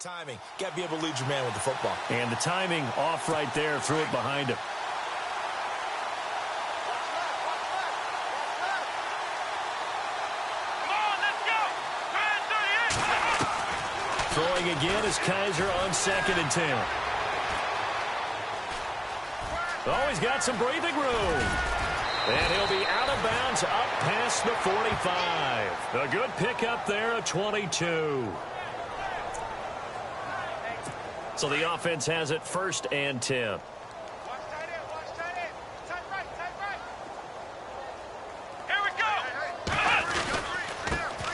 timing. Got to be able to lead your man with the football. And the timing off right there, threw it behind him. Throwing again is Kaiser on 2nd and 10. Oh, he's got some breathing room. And he'll be out of bounds up past the 45. A good pickup there at 22. So the offense has it 1st and 10.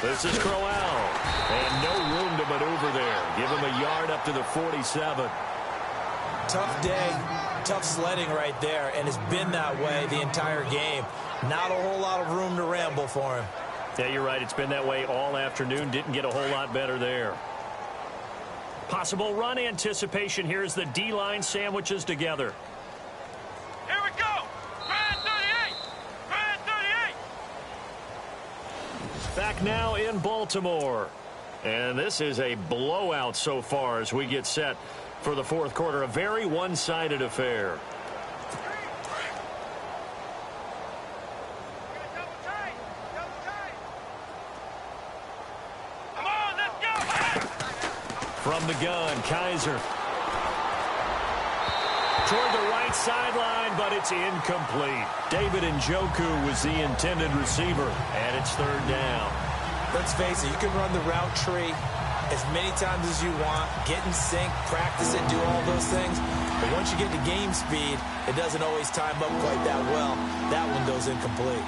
This is Crowell. And no room to maneuver there. Give him a yard up to the 47. Tough day, tough sledding right there, and it's been that way the entire game. Not a whole lot of room to ramble for him. Yeah, you're right. It's been that way all afternoon. Didn't get a whole lot better there. Possible run anticipation. Here's the D-line sandwiches together. Here we go. Brand 38. Brand 38. Back now in Baltimore. And this is a blowout so far as we get set for the 4th quarter. A very one-sided affair. Come on, let's go. From the gun, Kaiser. Toward the right sideline, but it's incomplete. David Njoku was the intended receiver, and it's 3rd down. Let's face it, you can run the route tree as many times as you want, get in sync, practice it, do all those things. But once you get to game speed, it doesn't always time up quite that well. That one goes incomplete.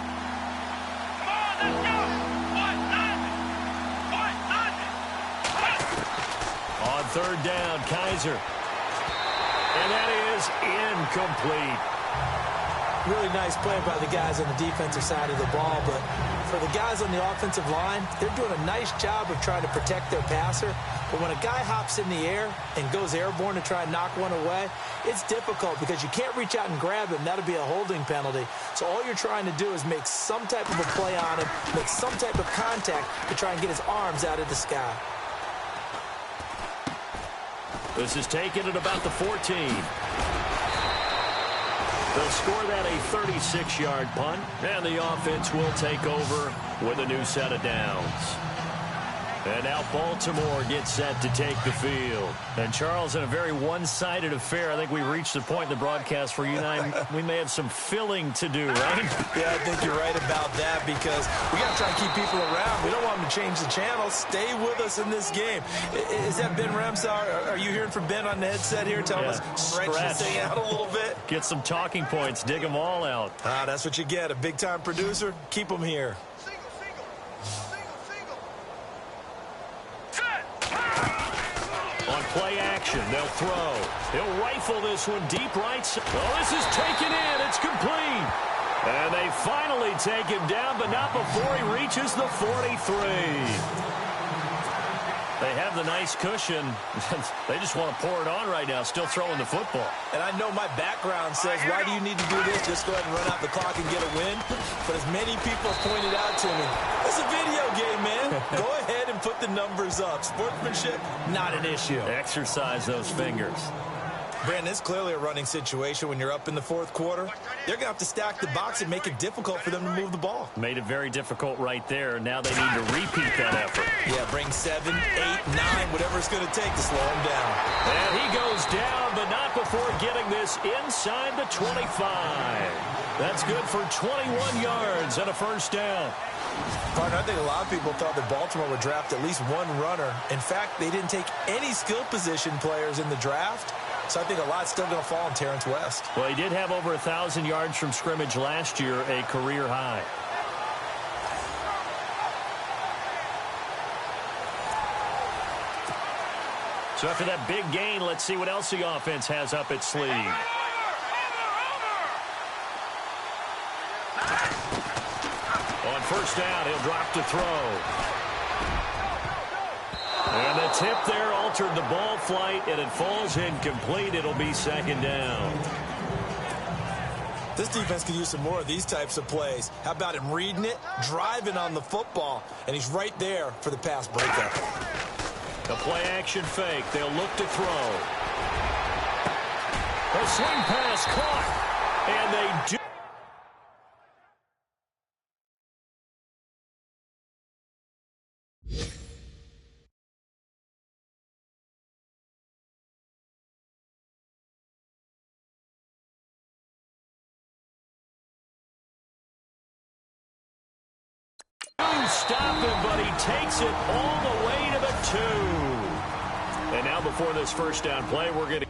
Come on, let's go. On 3rd down, Kaiser. And that is incomplete. Really nice play by the guys on the defensive side of the ball, but for the guys on the offensive line, they're doing a nice job of trying to protect their passer. But when a guy hops in the air and goes airborne to try and knock one away, it's difficult because you can't reach out and grab him. That'll be a holding penalty. So all you're trying to do is make some type of a play on him, make some type of contact to try and get his arms out of the sky. This is taken at about the 14. They'll score that a 36-yard punt, and the offense will take over with a new set of downs. And now Baltimore gets set to take the field. And, Charles, in a very one-sided affair, I think we reached the point in the broadcast where you and I, we may have some filling to do, right? Yeah, I think you're right about that because we got to try and keep people around. We don't want them to change the channel. Stay with us in this game. Is that Ben Ramsar? Are you hearing from Ben on the headset here telling us stretch this thing out a little bit? Get some talking points. Dig them all out. That's what you get. A big-time producer. Keep them here. On play action, they'll throw. He'll rifle this one deep right. Oh, this is taken in. It's complete. And they finally take him down, but not before he reaches the 43. They have the nice cushion. They just want to pour it on right now, still throwing the football. And I know my background says, why do you need to do this? Just go ahead and run out the clock and get a win. But as many people have pointed out to me, it's a video game, man. Go ahead and put the numbers up. Sportsmanship, not an issue. Exercise those fingers. Brandon, it's clearly a running situation when you're up in the 4th quarter. They're going to have to stack the box and make it difficult for them to move the ball. Made it very difficult right there. Now they need to repeat that effort. Yeah, bring 7, 8, 9, whatever it's going to take to slow him down. And he goes down, but not before getting this inside the 25. That's good for 21 yards and a 1st down. Partner, I think a lot of people thought that Baltimore would draft at least one runner. In fact, they didn't take any skill position players in the draft. So I think a lot's still going to fall on Terrence West. Well, he did have over 1,000 yards from scrimmage last year, a career high. So after that big gain, let's see what else the offense has up its sleeve. On 1st down, he'll drop to throw. And the tip there altered the ball flight, and it falls incomplete. It'll be 2nd down. This defense can use some more of these types of plays. How about him reading it, driving on the football, and he's right there for the pass breakup. A play-action fake. They'll look to throw. A swing pass caught. And they do. Stop him, but he takes it all the way to the 2. And now before this first down play, we're going to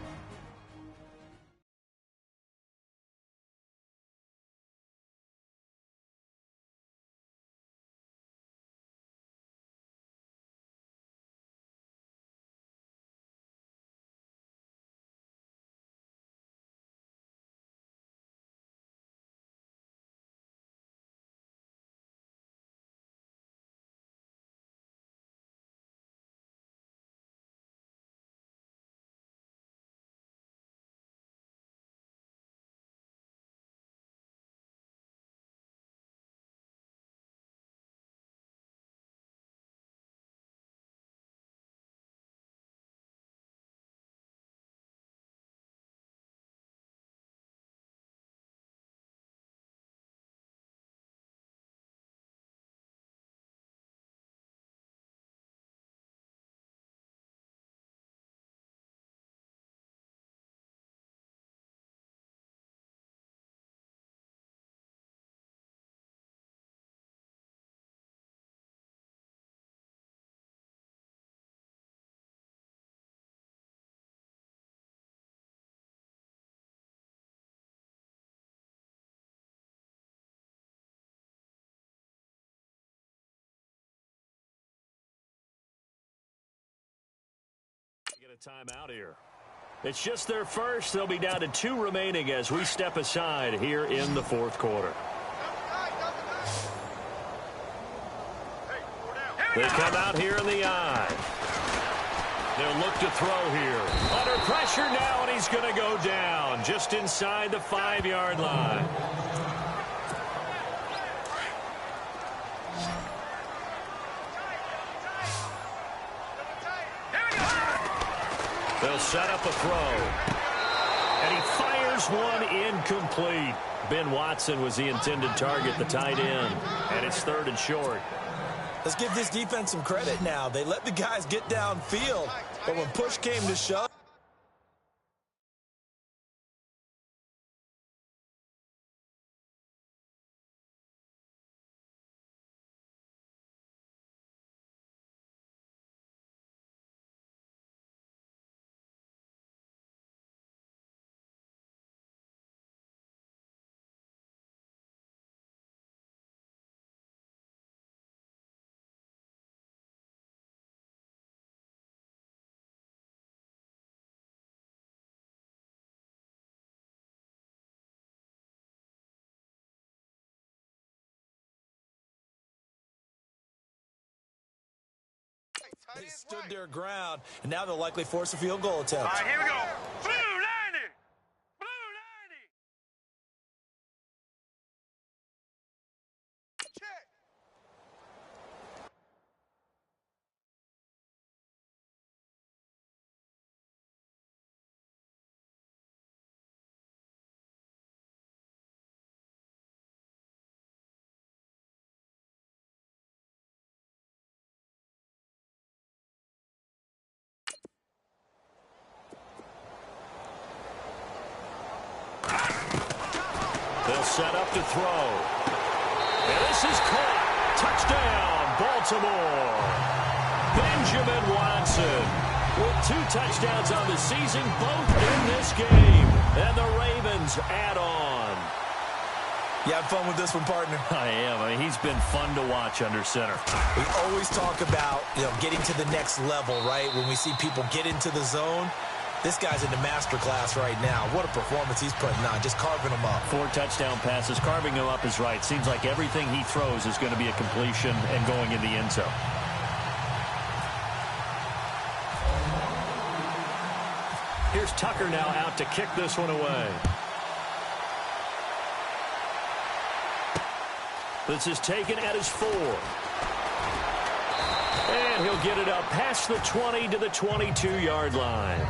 get a timeout here. It's just their first. They'll be down to 2 remaining as we step aside here in the 4th quarter. They come out here in the eye. They'll look to throw here. Under pressure now, and he's going to go down just inside the 5-yard line. They'll set up a throw. And he fires one incomplete. Ben Watson was the intended target, the tight end. And it's 3rd and short. Let's give this defense some credit now. They let the guys get downfield, but when push came to shove, they stood their ground, and now they'll likely force a field goal attempt. All right, here we go. Blue 90. Blue 90. Check. They'll set up to throw. And this is caught. Touchdown, Baltimore. Benjamin Watson with 2 touchdowns on the season, both in this game. And the Ravens add on. You have fun with this one, partner? I am. I mean, he's been fun to watch under center. We always talk about, getting to the next level, right? When we see people get into the zone. This guy's in the master class right now. What a performance he's putting on, just carving them up. 4 touchdown passes. Carving him up is right. Seems like everything he throws is going to be a completion and going in the end zone. Here's Tucker now out to kick this one away. This is taken at his 4. And he'll get it up past the 20 to the 22-yard line.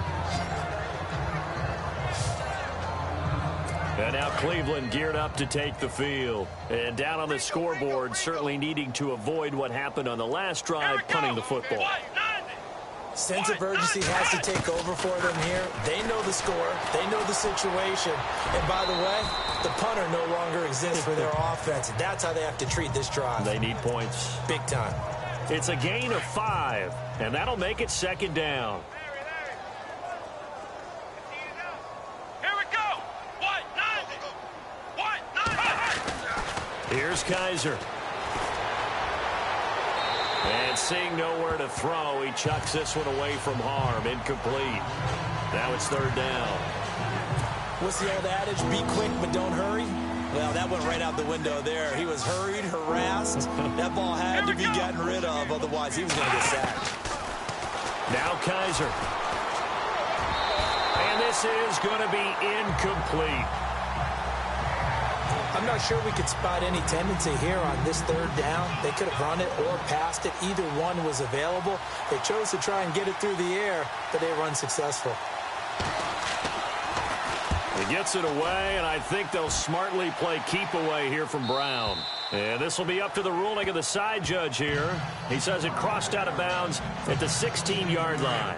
And now Cleveland geared up to take the field. And down on the scoreboard, certainly needing to avoid what happened on the last drive, punting the football. Sense of urgency has to take over for them here. They know the score. They know the situation. And by the way, the punter no longer exists for their offense. That's how they have to treat this drive. They need points. Big time. It's a gain of 5, and that'll make it second down. Here we go. Here's Kaiser. And seeing nowhere to throw, he chucks this one away from harm. Incomplete. Now it's third down. What's the old adage? Be quick, but don't hurry. Well, that went right out the window there. He was hurried, harassed. That ball had to be gotten rid of, otherwise he was going to get sacked. Now Kaiser. And this is going to be incomplete. I'm not sure we could spot any tendency here on this third down. They could have run it or passed it. Either one was available. They chose to try and get it through the air, but they were unsuccessful. He gets it away, and I think they'll smartly play keep away here from Brown. And this will be up to the ruling of the side judge here. He says it crossed out of bounds at the 16-yard line.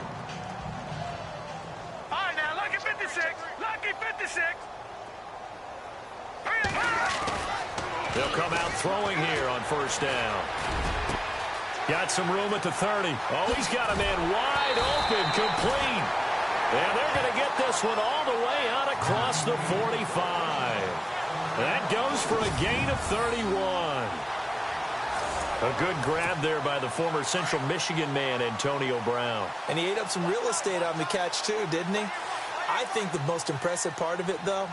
All right, now, lucky 56. Lucky 56. They'll come out throwing here on first down. Got some room at the 30. Oh, he's got a man wide open, complete. And they're going to get this one all the way out across the 45. That goes for a gain of 31. A good grab there by the former Central Michigan man, Antonio Brown. And he ate up some real estate on the catch, too, didn't he? I think the most impressive part of it, though,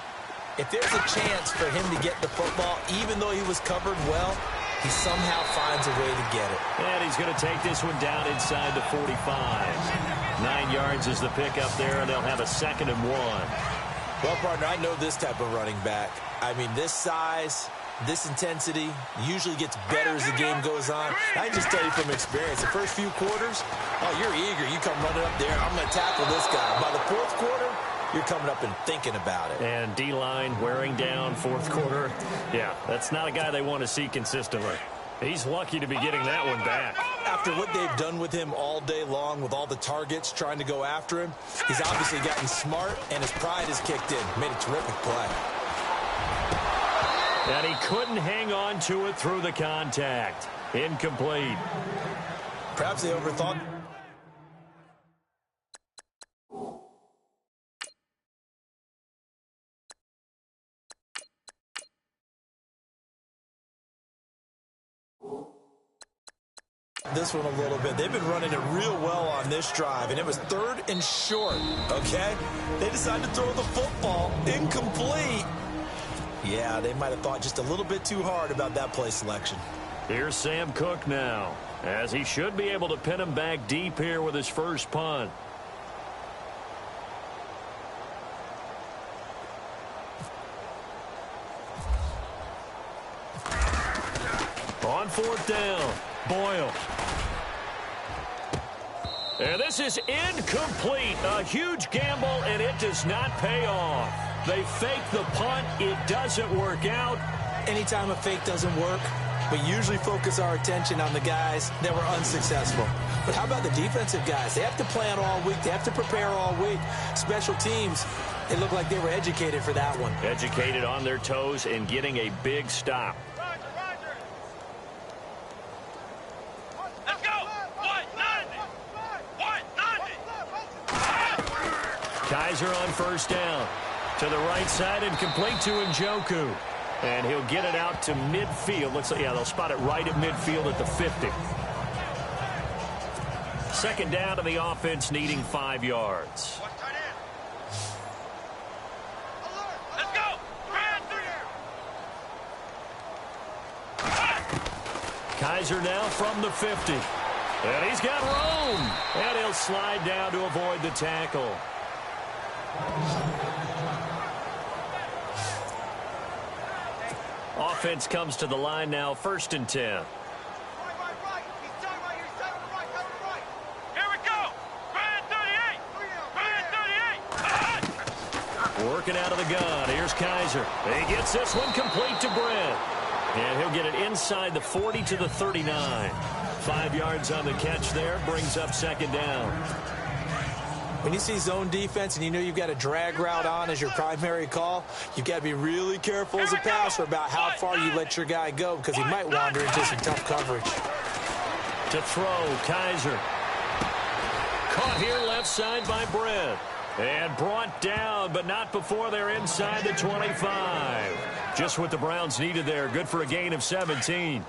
if there's a chance for him to get the football, even though he was covered well, he somehow finds a way to get it. And he's going to take this one down inside the 45. 9 yards is the pick up there, and they'll have a 2nd and 1. Well, partner, I know this type of running back. I mean, this size, this intensity usually gets better as the game goes on. I can just tell you from experience, the first few quarters, oh, you're eager. You come running up there, I'm going to tackle this guy. By the fourth quarter, you're coming up and thinking about it. And D-line wearing down fourth quarter. Yeah, that's not a guy they want to see consistently. He's lucky to be getting that one back. After what they've done with him all day long with all the targets trying to go after him, he's obviously gotten smart and his pride has kicked in. Made a terrific play. And he couldn't hang on to it through the contact. Incomplete. Perhaps they overthought. This one a little bit. They've been running it real well on this drive, and it was 3rd and short, okay? They decided to throw the football incomplete. Yeah, they might have thought just a little bit too hard about that play selection. Here's Sam Cook now, as he should be able to pin him back deep here with his first punt. On 4th down, Boyle. And this is incomplete. A huge gamble, and it does not pay off. They fake the punt. It doesn't work out. Anytime a fake doesn't work, we usually focus our attention on the guys that were unsuccessful. But how about the defensive guys? They have to plan all week. They have to prepare all week. Special teams, it looked like they were educated for that one. Educated on their toes and getting a big stop. Kaiser on first down. To the right side and complete to Njoku. And he'll get it out to midfield. Looks like, yeah, they'll spot it right at midfield at the 50. 2nd down to the offense, needing 5 yards. Let's go. Kaiser now from the 50. And he's got room. And he'll slide down to avoid the tackle. Offense comes to the line now, 1st and 10. Working out of the gun. Here's Kaiser. He gets this one complete to Brent. And he'll get it inside the 40 to the 39. 5 yards on the catch there. Brings up second down. When you see zone defense and you know you've got a drag route on as your primary call, you've got to be really careful as a passer about how far you let your guy go because he might wander into some tough coverage. To throw, Kaiser. Caught here left side by Brent. And brought down, but not before they're inside the 25. Just what the Browns needed there. Good for a gain of 17.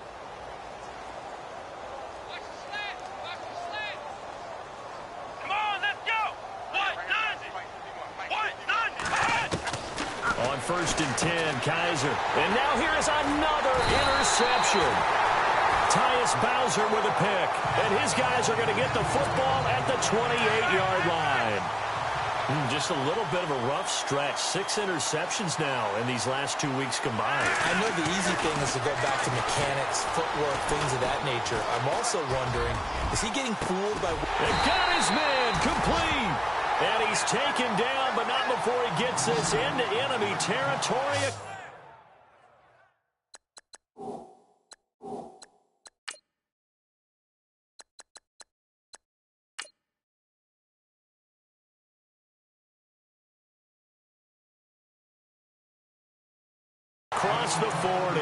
On 1st and 10, Kaiser. And now here is another interception. Tyus Bowser with a pick. And his guys are going to get the football at the 28-yard line. Just a little bit of a rough stretch. 6 interceptions now in these last 2 weeks combined. I know the easy thing is to go back to mechanics, footwork, things of that nature. I'm also wondering, is he getting fooled by... And got his man complete. And he's taken down, but not before he gets this into enemy territory. Across the 40.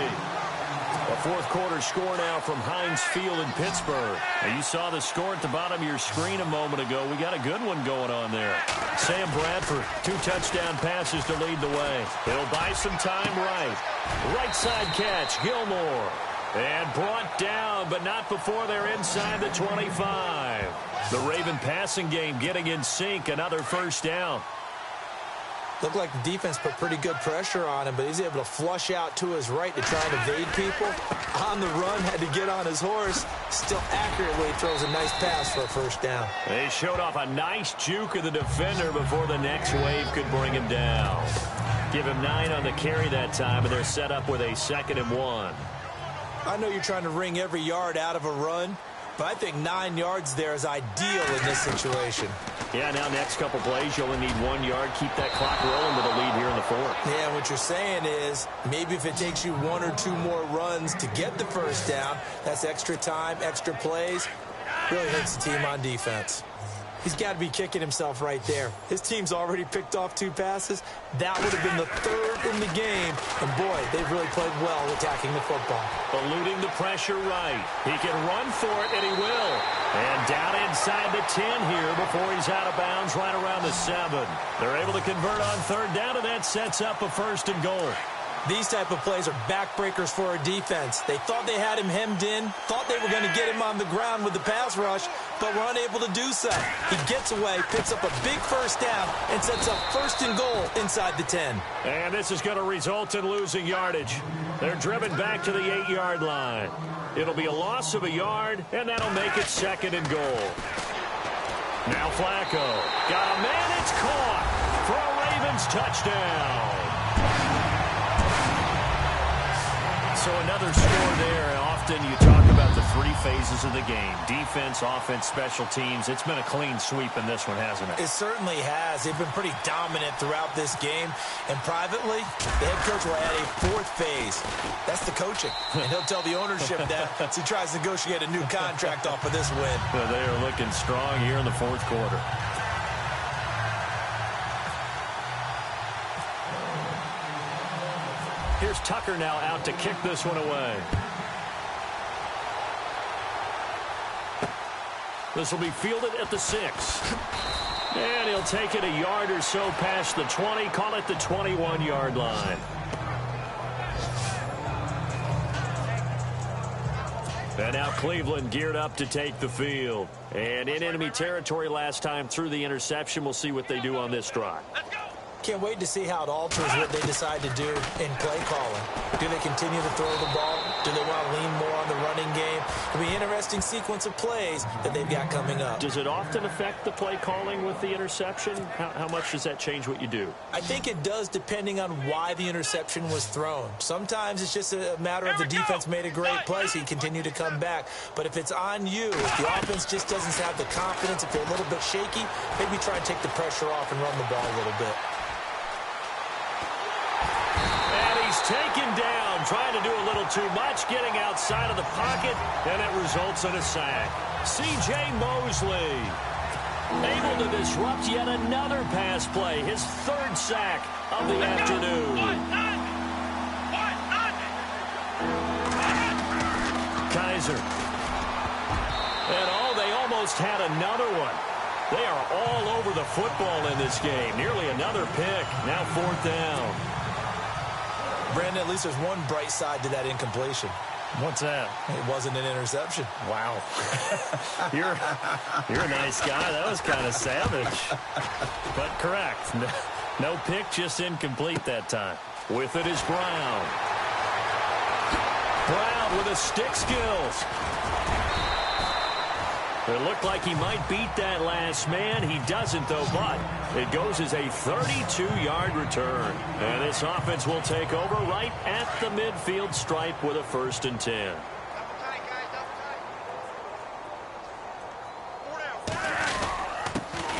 A fourth-quarter score now from Heinz Field in Pittsburgh. Now you saw the score at the bottom of your screen a moment ago. We got a good one going on there. Sam Bradford, 2 touchdown passes to lead the way. He'll buy some time right. Right side catch, Gilmore. And brought down, but not before they're inside the 25. The Raven passing game getting in sync. Another first down. Looked like the defense put pretty good pressure on him, but he's able to flush out to his right to try and evade people. On the run, had to get on his horse. Still accurately throws a nice pass for a first down. They showed off a nice juke of the defender before the next wave could bring him down. Give him 9 on the carry that time, and they're set up with a 2nd and 1. I know you're trying to wring every yard out of a run, but I think 9 yards there is ideal in this situation. Yeah, now next couple plays, you only need 1 yard. Keep that clock rolling with a lead here in the 4th. Yeah, what you're saying is maybe if it takes you 1 or 2 more runs to get the first down, that's extra time, extra plays. Really hurts the team on defense. He's got to be kicking himself right there. His team's already picked off 2 passes. That would have been the 3rd in the game. And, boy, they've really played well attacking the football. Eluding the pressure right. He can run for it, and he will. And down inside the 10 here before he's out of bounds right around the 7. They're able to convert on 3rd down, and that sets up a 1st and goal. These type of plays are backbreakers for a defense. They thought they had him hemmed in, thought they were going to get him on the ground with the pass rush, but were unable to do so. He gets away, picks up a big first down, and sets up 1st and goal inside the 10. And this is going to result in losing yardage. They're driven back to the 8-yard line. It'll be a loss of a yard, and that'll make it 2nd and goal. Now Flacco. Got a man, it's caught for a Ravens touchdown. So another score there, and often you talk about the 3 phases of the game. Defense, offense, special teams. It's been a clean sweep in this one, hasn't it? It certainly has. They've been pretty dominant throughout this game. And privately, the head coach will add a 4th phase. That's the coaching. And he'll tell the ownership that as he tries to negotiate a new contract off of this win. Well, they are looking strong here in the 4th quarter. Here's Tucker now out to kick this one away. This will be fielded at the 6. And he'll take it a yard or so past the 20, call it the 21-yard line. And now Cleveland geared up to take the field. And in enemy territory last time through the interception. We'll see what they do on this drive. Can't wait to see how it alters what they decide to do in play calling. Do they continue to throw the ball? Do they want to lean more on the running game? It'll be an interesting sequence of plays that they've got coming up. Does it often affect the play calling with the interception? How much does that change what you do? I think it does depending on why the interception was thrown. Sometimes it's just a matter of the defense made a great play, so you continue to come back. But if it's on you, if the offense just doesn't have the confidence, if they're a little bit shaky, maybe try and take the pressure off and run the ball a little bit. taken down, trying to do a little too much, getting outside of the pocket, and it results in a sack. C.J. Mosley able to disrupt yet another pass play, his third sack of the afternoon. Kaiser. And they almost had another one. They are all over the football in this game. Nearly another pick. Now 4th down. Brandon, at least there's one bright side to that incompletion. What's that? It wasn't an interception. Wow. You're a nice guy. That was kind of savage. But correct. No pick, just incomplete that time. With it is Brown. Brown with his stick skills. It looked like he might beat that last man. He doesn't, though, but it goes as a 32-yard return. And this offense will take over right at the midfield stripe with a 1st and 10.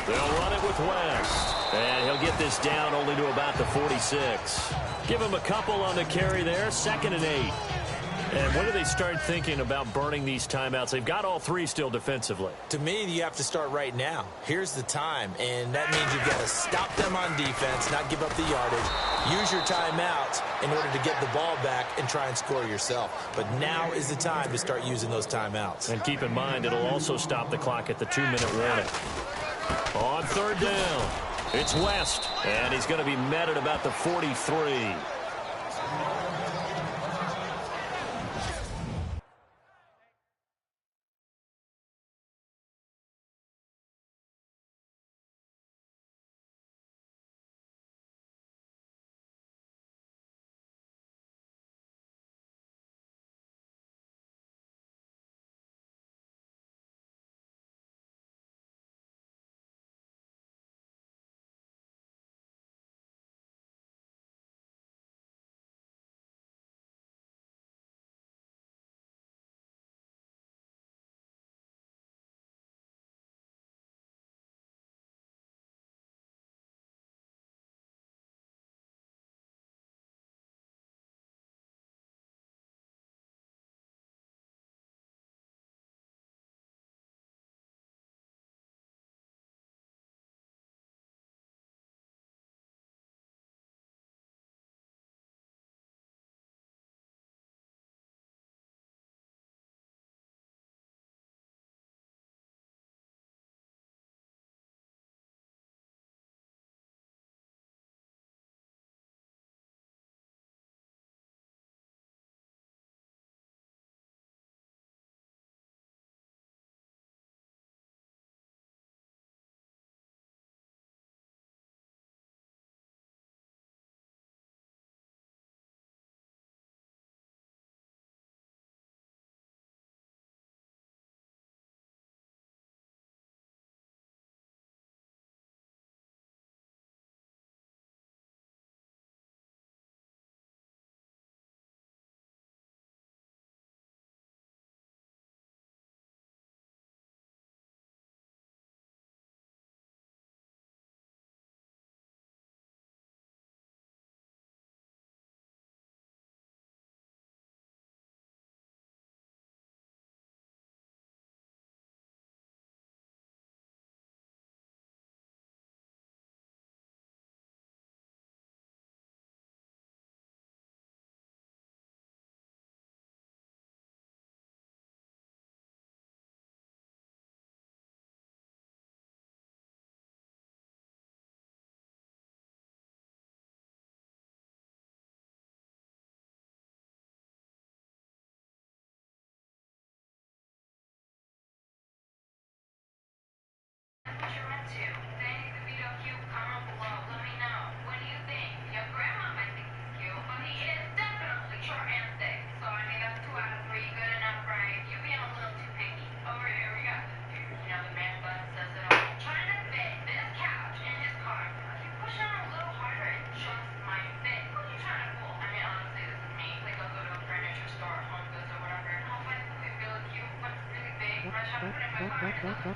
They'll run it with West. And he'll get this down only to about the 46. Give him a couple on the carry there. 2nd and 8. And when do they start thinking about burning these timeouts? They've got all 3 still defensively. To me, you have to start right now. Here's the time, and that means you've got to stop them on defense, not give up the yardage, use your timeouts in order to get the ball back and try and score yourself. But now is the time to start using those timeouts. And keep in mind, it'll also stop the clock at the 2-minute warning. On 3rd down, it's West, and he's going to be met at about the 43.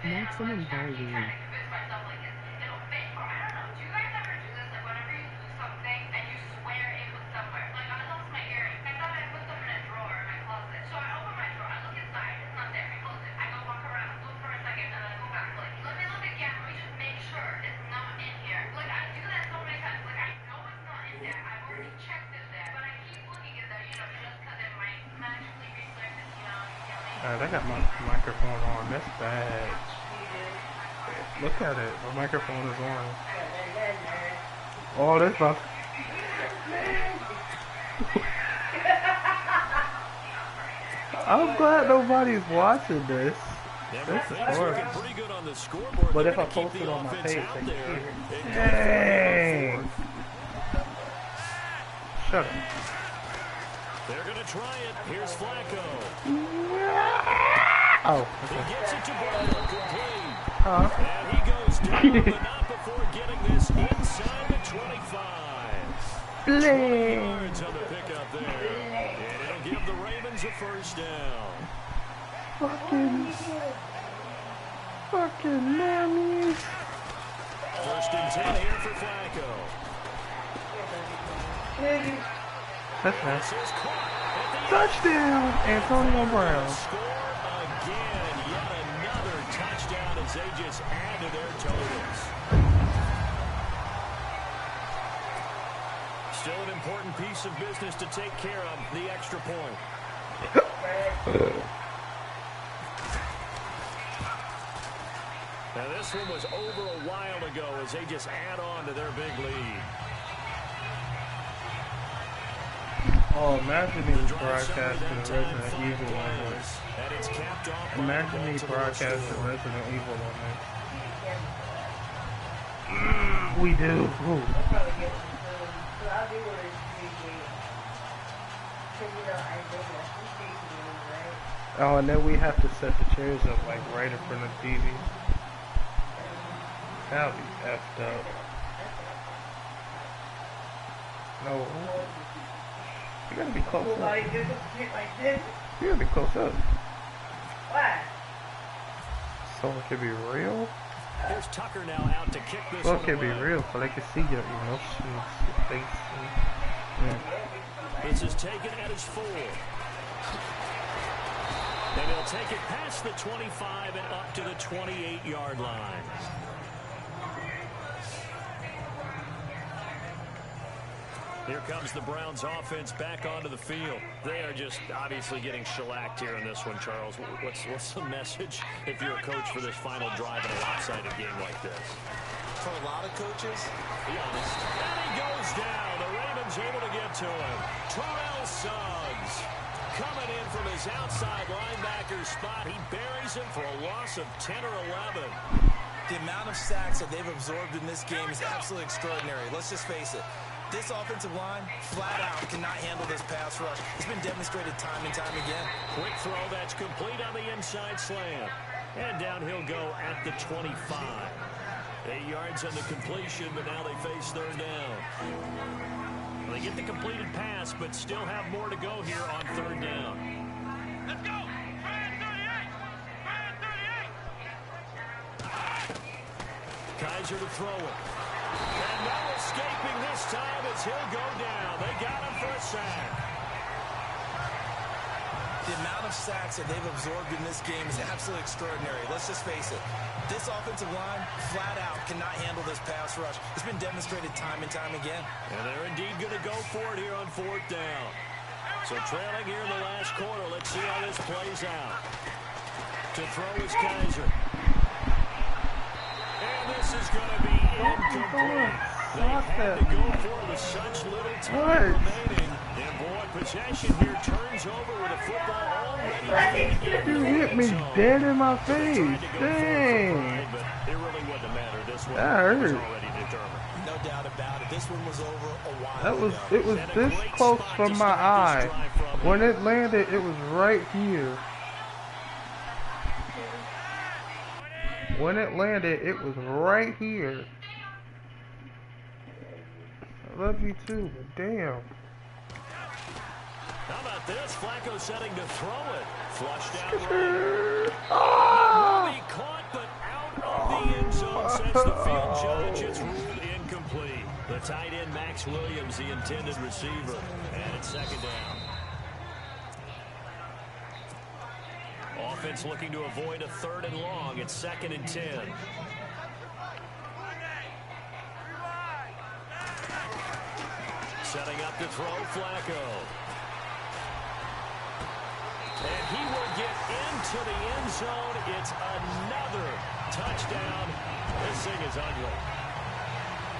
Maximum volume. I got my microphone on. That's bad. Look at it. My microphone is on. Oh, that's about. I'm glad nobody's watching this. This is horrible. But if I post it on my page, they can hear it. Dang! Shut up. They're going to try it. Here's Flacco. Oh. He gets it to Brown. Complete. Huh? And he goes down, but not before getting this inside the 25. 20 yards on the pickup there. And it'll give the Ravens a first down. Fucking mammies. First and 10 here for Flacco. That's nice. Touchdown, Antonio Brown. Score again. Yet another touchdown as they just add to their totals. Still an important piece of business to take care of, the extra point. Now this one was over a while ago as they just add on to their big lead. Oh, imagine me broadcasting Resident Evil on this. Imagine me broadcasting Resident Evil on this. We do. Ooh. Oh, and then we have to set the chairs up like right in front of the TV. That'll be effed up. No. You gotta be close up. You gotta be close up. Why? So it can be real? Here's Tucker now out to kick this So one it can be away. real, so they can see your emotions, your face. Yeah. This is taken at his 4. And he'll take it past the 25 and up to the 28-yard line. Here comes the Browns offense back onto the field. They are just obviously getting shellacked here in this one, Charles. What's the message if you're a coach for this final drive in a lopsided game like this? For a lot of coaches, Be honest. And he goes down. The Ravens able to get to him. Terrell Suggs coming in from his outside linebacker spot. He buries him for a loss of 10 or 11. the amount of sacks that they've absorbed in this game is absolutely extraordinary. Let's just face it. This offensive line, flat out, cannot handle this pass rush. It's been demonstrated time and time again. Quick throw that's complete on the inside slant. And down he'll go at the 25. 8 yards on the completion, but now they face third down. They get the completed pass, but still have more to go here on third down. Let's go! Brand 38! Brand 38! Kaiser to throw it. And no escaping this time as he'll go down. They got him for a sack. The amount of sacks that they've absorbed in this game is absolutely extraordinary. Let's just face it. This offensive line, flat out, cannot handle this pass rush. It's been demonstrated time and time again. And they're indeed going to go for it here on fourth down. So trailing here in the last quarter. Let's see how this plays out. To throw is Kaiser. And this is going to be incomplete. They had to go for it with such little time remaining. And boy, possession here turns over with a football already. You hit me dead in my face. Dang. But it really wouldn't matter. This one That was hurt. already determined. No doubt about it. This one was over a while That was, ago. it was this close from my eye. When it landed, it was right here. When it landed, it was right here. I love you too, but damn. How about this? Flacco setting to throw it. Flushed out right. Ah! Will be caught, but out of the end zone sets the field judge. It's ruled incomplete. The tight end, Max Williams, the intended receiver. And it's second down. Offense looking to avoid a third and long. It's 2nd and 10. Setting up to throw, Flacco. And he will get into the end zone. It's another touchdown. This thing is ugly.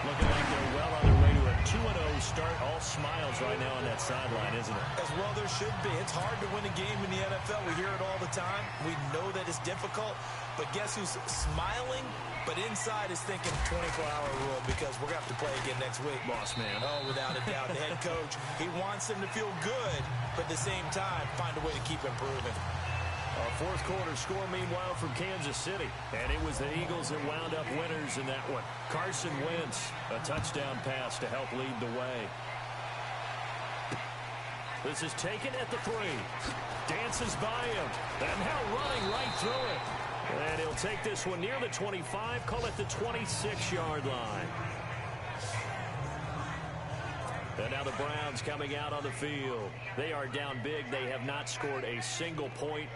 Looking like they're well on their way to a 2-0 start. All smiles right now on that sideline, isn't it? As well there should be. It's hard to win a game in the NFL. We hear it all the time. We know that it's difficult. But guess who's smiling? But inside is thinking 24-hour rule because we're going to have to play again next week. Boss man. Oh, without a doubt. The head coach, he wants them to feel good, but at the same time, find a way to keep improving. Fourth quarter score, meanwhile, from Kansas City. And it was the Eagles that wound up winners in that one. Carson Wentz, a touchdown pass to help lead the way. This is taken at the 3. Dances by him. And now running right through it. And he'll take this one near the 25, call it the 26-yard line. And now the Browns coming out on the field. They are down big. They have not scored a single point.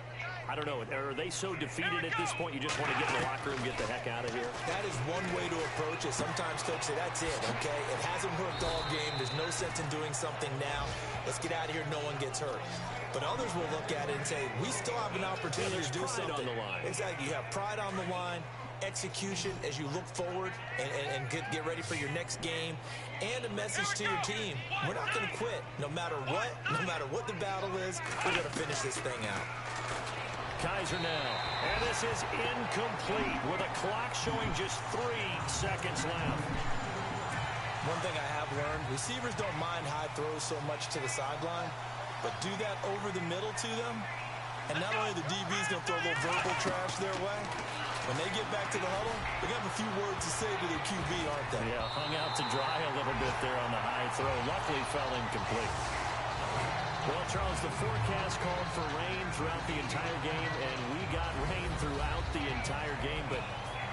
I don't know. Are they so defeated at this point you just want to get in the locker room and get the heck out of here? That is one way to approach it. Sometimes folks say, that's it, okay? It hasn't worked all game. There's no sense in doing something now. Let's get out of here. No one gets hurt. But others will look at it and say, we still have an opportunity to do something. On the line. Exactly. You have pride on the line, execution as you look forward and get ready for your next game, and a message to your team. We're not going to quit. No matter what the battle is, we're going to finish this thing out. Kaiser now. And this is incomplete with a clock showing just 3 seconds left. One thing I have learned, receivers don't mind high throws so much to the sideline, but do that over the middle to them, and not only the DB's going to throw a little verbal trash their way, when they get back to the huddle, they got a few words to say to their QB, aren't they? Yeah, hung out to dry a little bit there on the high throw. Luckily fell incomplete. Well, Charles, the forecast called for rain throughout the entire game, and we got rain throughout the entire game. But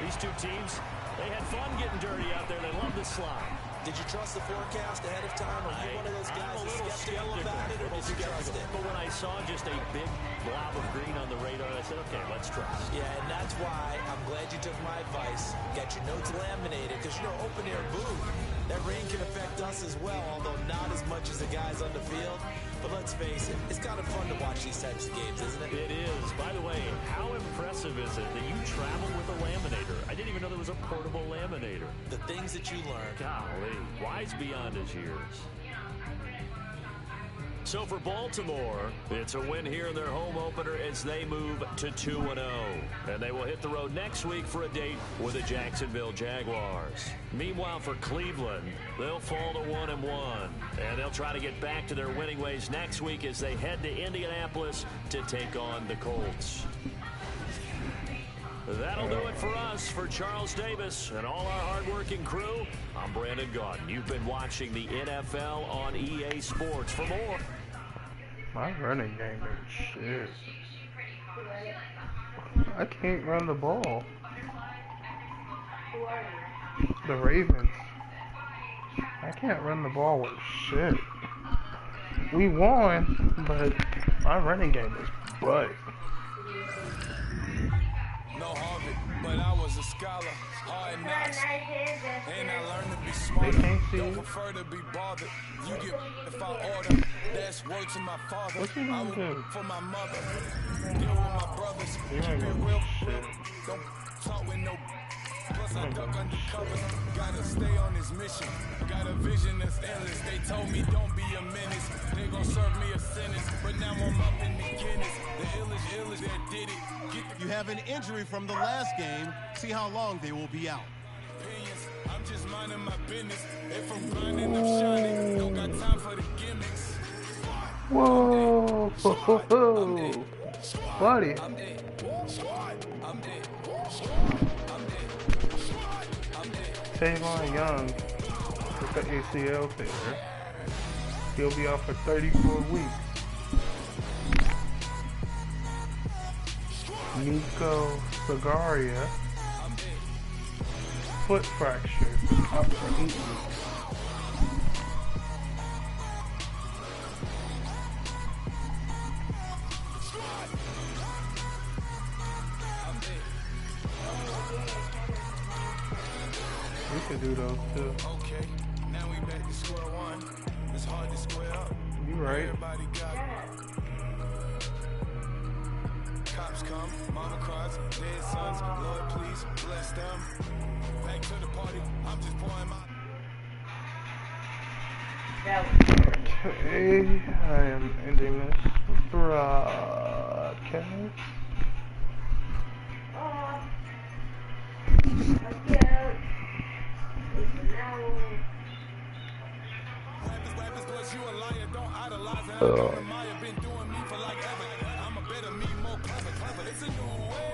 these two teams, they had fun getting dirty out there. They love the slide. Did you trust the forecast ahead of time? Are you one of those guys I'm a little skeptical about it, or did you trust it? But when I saw just a big blob of green on the radar, I said, okay, let's trust. Yeah, and that's why I'm glad you took my advice. Got your notes laminated, because, you know, open-air booth, that rain can affect us as well, although not as much as the guys on the field. But let's face it, it's kind of fun to watch these types of games, isn't it? It is. By the way, how impressive is it that you travel with a laminator? I didn't even know there was a portable laminator. The things that you learn. Golly, wise beyond his years. So for Baltimore, it's a win here in their home opener as they move to 2-0. And they will hit the road next week for a date with the Jacksonville Jaguars. Meanwhile, for Cleveland, they'll fall to 1-1. And they'll try to get back to their winning ways next week as they head to Indianapolis to take on the Colts. That'll do it for us. For Charles Davis and all our hardworking crew, I'm Brandon Gaudin. You've been watching the NFL on EA Sports. For more, my running game is shit. I can't run the ball. The Ravens. I can't run the ball with shit. We won, but my running game is butt. No Harvard, but I was a scholar. Hard knocks, and I learned to be smarter. They can't see. Don't prefer to be bothered. You get if I order. That's word to my father. What you I gonna do? work for my mother. Deal with my brothers. You ain't Keep it gonna real. do shit. Don't talk with no. Plus I duck undercover. Gotta stay on this mission. Got a vision that's endless. They told me don't be a menace. They gon' serve me a sentence. But now I'm up in the Guinness. The illest that did it. You have an injury from the last game. See how long they will be out. Opinions. I'm just minding my business. If I'm grinding, I'm shining. Don't got time for the gimmicks. Whoa! Buddy. I'm dead. I'm dead. Tavon Young with the ACL tear. He'll be out for 34 weeks. Nico Sagaria, foot fracture, out for 8 weeks. We could do those too. Okay, now we back to square one. It's hard to square up. You right. Everybody got it. Pops come, mama cries, dead sons. Lord, please bless them. Back to the party. I'm just pouring my. Okay, I am ending this broadcast. Rappers, but you a liar, don't idolize. And I don't admire, been doing me for like ever. I'm a better me, more clever. It's a new way.